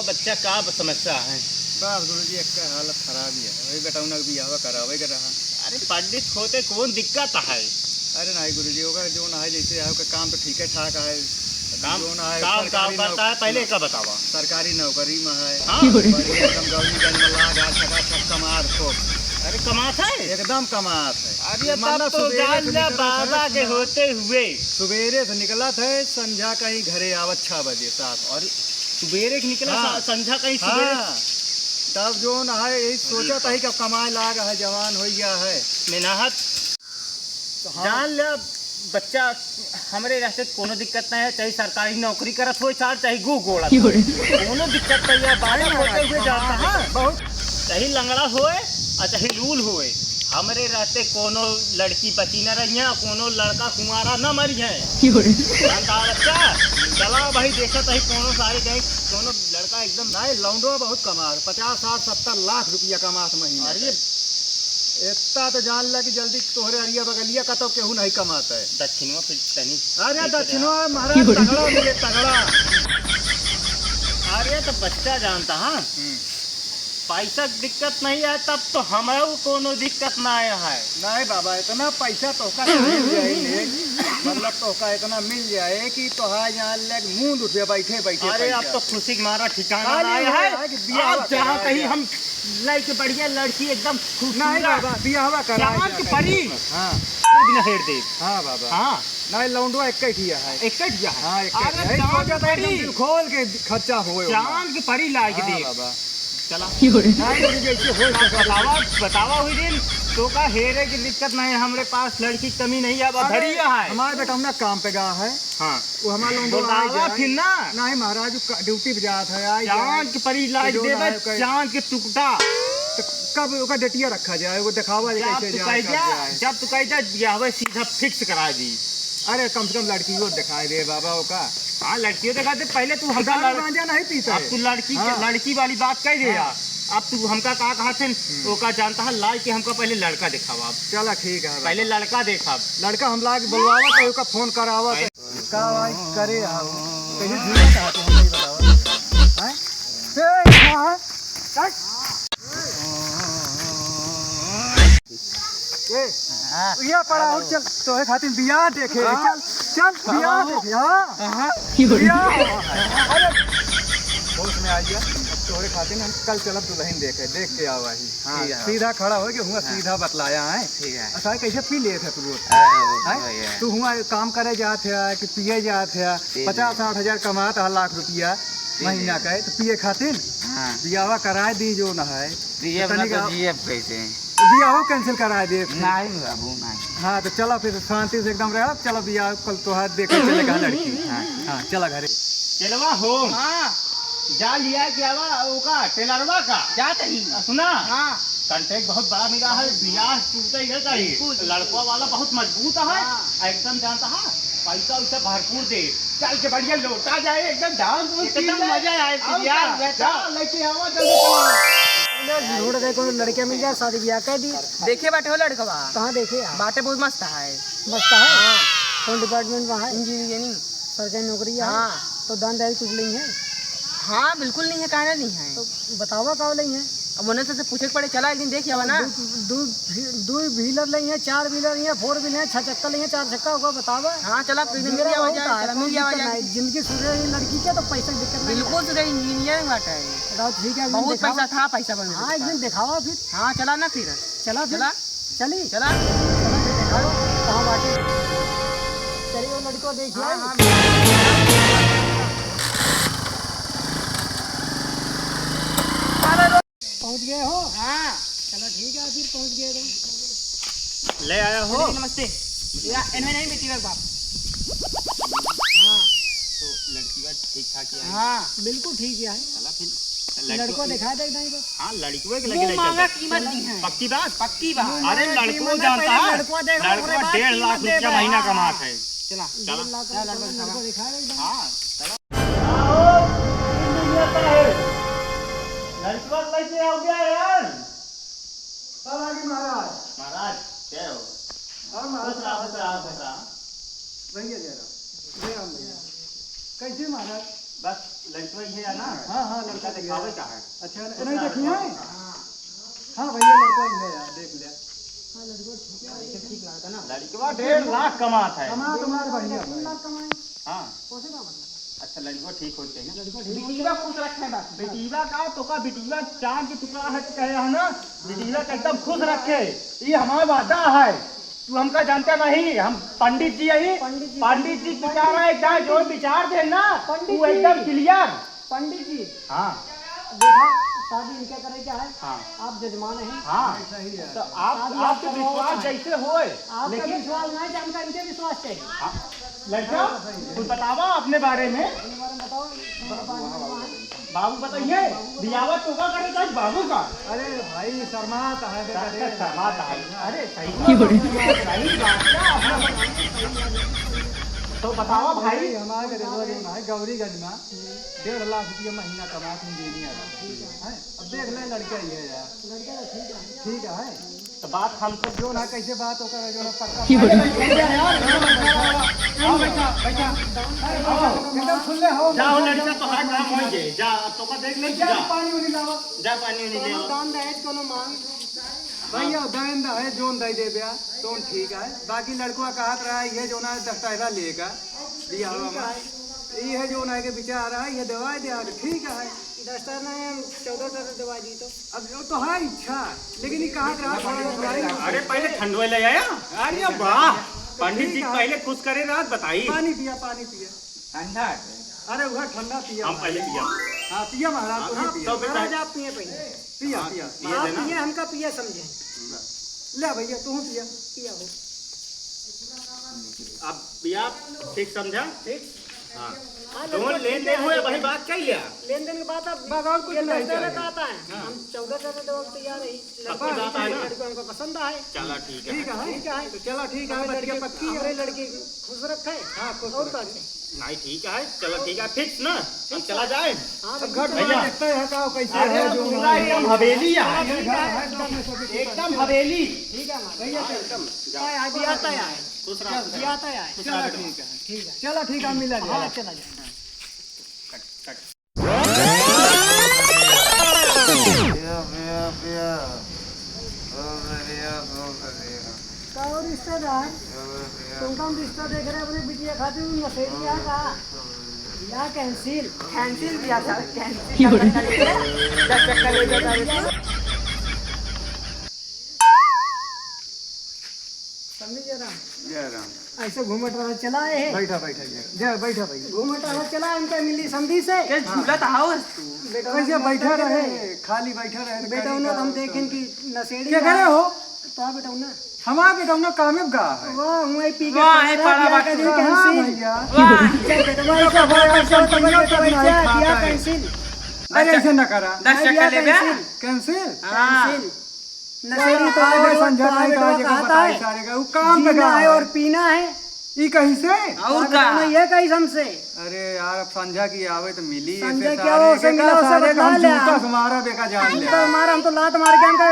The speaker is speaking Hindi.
बच्चा का समस्या है? बस गुरुजी एक हालत खराब ही है, वही बेटाउना भी आवा करावे के रहा। अरे पंडित होते कौन दिक्कत है? अरे नहीं गुरुजी होगा जो ना है जैसे है काम तो ठीक है ठाक है। काम जो ना है काम काम करता है पहले का बतावा। सरकारी नौकरी में है। हाँ? बढ़िया एकदम गवर्नमेंट में लगा छका कमार को। अरे कमात है एकदम कमात है। अरे तब तो जान जा बाबा के होते हुए सवेरे से निकला थे संध्या कहीं घरे आवत 6 बजे 7 और सवेरे के निकला हाँ। संध्या कहीं सवेरे। हाँ। तब जो ना है यही सोचा था कि कमाए लाग है जवान हो गया है मेहनत तो हाँ। जान ले बच्चा हमरे रहते कोनो दिक्कत नहीं है, चाहे सरकारी नौकरी करत हो चाहे गु गोड़ा कोनो दिक्कत नहीं है। बाहर होते हुए जाता है बहुत चाहे लंगड़ा होए और चाहे लूल होए, हमरे रहते कोनो लड़की बची न रही है, कोनो लड़का कुमारा न मरी है। बच्चा चला भाई देखा था कोनो सारे कहीं कोनो लड़का एकदम नहीं लौंडो बहुत कमा 50 60 70 लाख रुपया कमात महीने। अरे इतना तो जान ला कि जल्दी तोहरे अरिया बगलिया का तो केहू नहीं कमाता है। दक्षिणवा फिर तनी अरे दक्षिणवा महाराज तगड़ा मिले तगड़ा। अरे तो बच्चा जानता हाँ पैसा दिक्कत नहीं है तब तो हमारे कोनो दिक्कत ना आया है। नहीं बाबा इतना पैसा तोहका मिल जाए मतलब तोहका इतना मिल जाए कि तोहार जान ले मुंह उठे बैठे बैठे। अरे अब तो खुशी के मारा ठिकाना आया है। अब जहाँ कहीं हम लड़की बढ़िया लड़की एकदम नहीं बाबा बियाहवा करा चांद की परी हाँ बिना हेर दे। हाँ बाबा हाँ नहीं लौंडवा एक ठिया है एक दिया है। हाँ एक अरे चांद की परी दिल खोल के खर्चा होए चांद की परी लाग दे बाबा। चला नहीं जैसे हो बतावा बतावा हुई दिन तो का हेरे की दिक्कत नहीं है, हमारे पास लड़की कमी नहीं है, अब धरिया है। हमारे बेटा हमने काम पे गया है। हाँ वो हमारा बतावा फिर ना नहीं महाराज ड्यूटी पे जात है चांद की परी लाग दे चांद के टुकड़ा तो कब उसका डेटिया रखा जाए वो दिखावा कैसे जाए जब तू कह जा सीधा फिक्स करा दी। अरे कम से कम लड़की को दिखाई दे बाबा का। हाँ लड़कियों दिखा दे पहले तू हमका गांजा नहीं पीता अब तू लड़की लड़की वाली बात कह दे यार। अब तू हमका कहा थे वो का जानता है लाई के हमका पहले लड़का दिखावा। चला ठीक है पहले लड़का देखा लड़का हम ला के बुलवावा तो उसका फोन करावा का भाई करे कहीं झूठा चाहते हम नहीं बतावा हैं ये पड़ा और चल तो है खातिर बियाह देखे चल चल बियाह देखे हां बियाह। अरे होश में आ गया तोरे खातिर हम कल चलब दुल्हन देखे देख के आवा ही। हाँ, सीधा खड़ा हो गया हुआ सीधा बतलाया है ठीक है। अच्छा कैसे पी लिए थे तू तू हुआ काम करे जाते है कि पिए जाते है 50-60 हजार कमाता 1 लाख रुपया महीना का है तो पिए खातिर बियाह करा दी जो ना है बियाह कैंसिल करा दे नहीं बाबू नहीं। हाँ तो चलो फिर शांति से एकदम रहा चलो बियाह कल तो हाथ देखे चलेगा लड़की। हाँ चला घरे चलवा हो जा लिया क्या का टेलरवा का जात ही सुना। हाँ कंटेक्ट बहुत बड़ा मिला है, बियाह टूटे ही चाहिए, लड़का वाला बहुत मजबूत है एकदम जानता है, पैसा वैसा भरपूर दे चल के बढ़िया लौटा जाए एकदम डांस एकदम मजा आए लेके आवा जल्दी ढूंढ रहे कोई लड़कियां मिल जाए शादी ब्याह कर दी। देखे बाटे हो लड़का कहाँ देखे बाटे बहुत मस्त है मस्त है। कौन डिपार्टमेंट में है? इंजीनियरिंग सरकारी नौकरी है। हाँ तो दान दहेज कुछ नहीं है? हाँ बिल्कुल नहीं है कहना नहीं है तो बतावा का नहीं है? अब उन्हें से पूछे पड़े चला एक दिन देख आवा ना। दो व्हीलर नहीं है 4 व्हीलर नहीं है 4 व्हीलर है 6 चक्का नहीं है 4 चक्का होगा बतावा। हाँ चला मिल जाए जिनकी सुधरे लड़की के तो पैसे की दिक्कत बिल्कुल सुधरे इंजीनियरिंग बाटे ठीक है बहुत पैसा था पैसा बन। हाँ एक दिन दिखावा फिर। हाँ चला ना फिर चला चला चली चला कहाँ बाटे चलिए वो लड़को देखिए। पहुँच गए हो? हाँ चलो ठीक है फिर पहुँच गए तो ले आया हो। नमस्ते इन्हें नहीं बेटी बाप। हाँ तो लड़की का ठीक ठाक है। हाँ बिल्कुल ठीक है। चला फिर लड़को दिखा दे नहीं तो। हाँ लड़कियों के लगे महंगा कीमत दी है पक्की बात पक्की बात। अरे लड़कों जानता है लड़का 1.5 लाख रुपया महीना कमाता है। चला लड़को दिखा दे एकदम। हाँ लड़का कैसे हो गया यार? महाराज महाराज क्या हो? और महाराज भैया जरा कैसे महाराज बस लड़का ये है ना। हाँ लड़का दिखावे का है। अच्छा नहीं देखिए हाँ भैया लड़का ही है यार देख लिया। ठीक लगा ना। लड़का 1.5 लाख कमात है। कमा तुम्हारे बढ़िया हाँ अच्छा लड़का ठीक होते हैं ना। बिटिया खुश रखे बस। बेटीवा का तो का बेटीवा चांद की टुकड़ा है कहे है ना। बेटीवा का एकदम खुश रखे। ये हमारा वादा है। तू हमका जानता नहीं, हम पंडित जी यही पंडित जी विचार है क्या जो विचार दे ना वो एकदम क्लियर। पंडित जी हाँ देखा शादी इनके करे क्या है। हाँ आप जजमान हैं। हाँ सही है। तो आपके विश्वास जैसे होए आपका लेकिन विश्वास नहीं कि हमका इनके विश्वास चाहिए। हाँ, लड़का कुछ बतावा अपने बारे में। अपने बारे में बताओ। बाबू बताइए दियावत तो का करे था बाबू का। अरे भाई शर्माता है बेटा शर्माता है। अरे सही बात क्या अपना तो बताओ भाई। हमारे गरीब है गौरीगंज में 1.5 लाख रुपया महीना कमा तुम देनी है। अब देख ले लड़का ही है यार। लड़का तो ठीक है तो बात हमको जो ना कैसे बात होकर जो ना पक्का एकदम खुले हो। जाओ लड़का तो हाथ काम हो गए जा तो का देख ले जा पानी उनी लावा जा पानी नहीं ले दान दहेज कोनो मांग भैया दान दा है जोन दे दे बिया तो ठीक है। बाकी लड़का कहत रहा है ये जो ना दस्तावेजा लेगा दिया हुआ ये है जो ना के विचार रहा है ये दवाई दिया ठीक है। 10 में 14 दवा दी तो अब वो तो है इच्छा लेकिन ये कहत रहा थोड़ा अरे पहले ठंडवे ले आया। अरे वाह पंडित जी पहले खुश करे रात बताइए। पानी पिया ठंडा अरे वह ठंडा पिया हम पहले पिया। हाँ पिया महाराज तो पिया तो बेटा महाराज आप पिए पहले। पिया पिया आप पिए हमका पिए समझे। ले भैया तू पिया पिया हो अब पिया ठीक समझा। ठीक। हाँ दोनों लेन देन हुए वही बात कही है। लेन देन के बाद अब बस और कुछ ये नहीं 10 चाहिए। आता है। हम 14 देवा तैयार है। पक्की बात है ना। लड़को हमको पसंद आए। चला ठीक है। ठीक है ठीक है तो चलो ठीक है बतिया पक्की है। हमारे लड़की खुश रखे। हाँ खुश और बात है। नहीं ठीक है चलो ठीक है फिक्स ना। अब चला जाए। हाँ अब घर भैया। देखते हैं का कैसे अरे है जो पूरा एकदम हवेली है। है एकदम हवेली। ठीक है भैया चल अभी आता है खुश रहो। अभी आता है। चलो ठीक है ठीक है चलो ठीक है मिला हाँ जाए। चला जाए। और रिश्तेदार तुमका हम रिश्ता देख रहे हैं अपने बिटिया खातिर नशेड़ी यहाँ का या कैंसिल कैंसिल दिया था कैंसिल 10 चक्कर ले जाता समझ जरा जय राम ऐसे घूमट रहा चला है बैठा बैठा जय बैठा भैया घूमट रहा चला इनका मिली समझी से झूला था तू। कैसे बैठा रहे खाली बैठा रहे बेटा उन्हें हम देखें कि नशेड़ी क्या करे हो तो आ बेटा उन्हें हमारा बेटा उन्हें कामयाब गा है वाह हुए पी के वाह, है पड़ा बड़ा दिया बात। हाँ कैंसिल भैया चल बेटा भाई का बड़ा दिया कैंसिल अरे ऐसे न करा 10 चक्कर ले बे। कैंसिल कैंसिल नशेड़ी तो आगे समझा नहीं बेटा कहा जगह कहता है बताई सारे का वो काम पे जीना गा है और पीना है। ये कहीं से और का ये कहीं हमसे अरे यार अब संझा की आवे तो मिली संझा ऐसे क्या वो सारे संगला के से सारे का बता हम ले जूता हम। हमारा बेका जान ले हमारा हम तो लात मार के हमका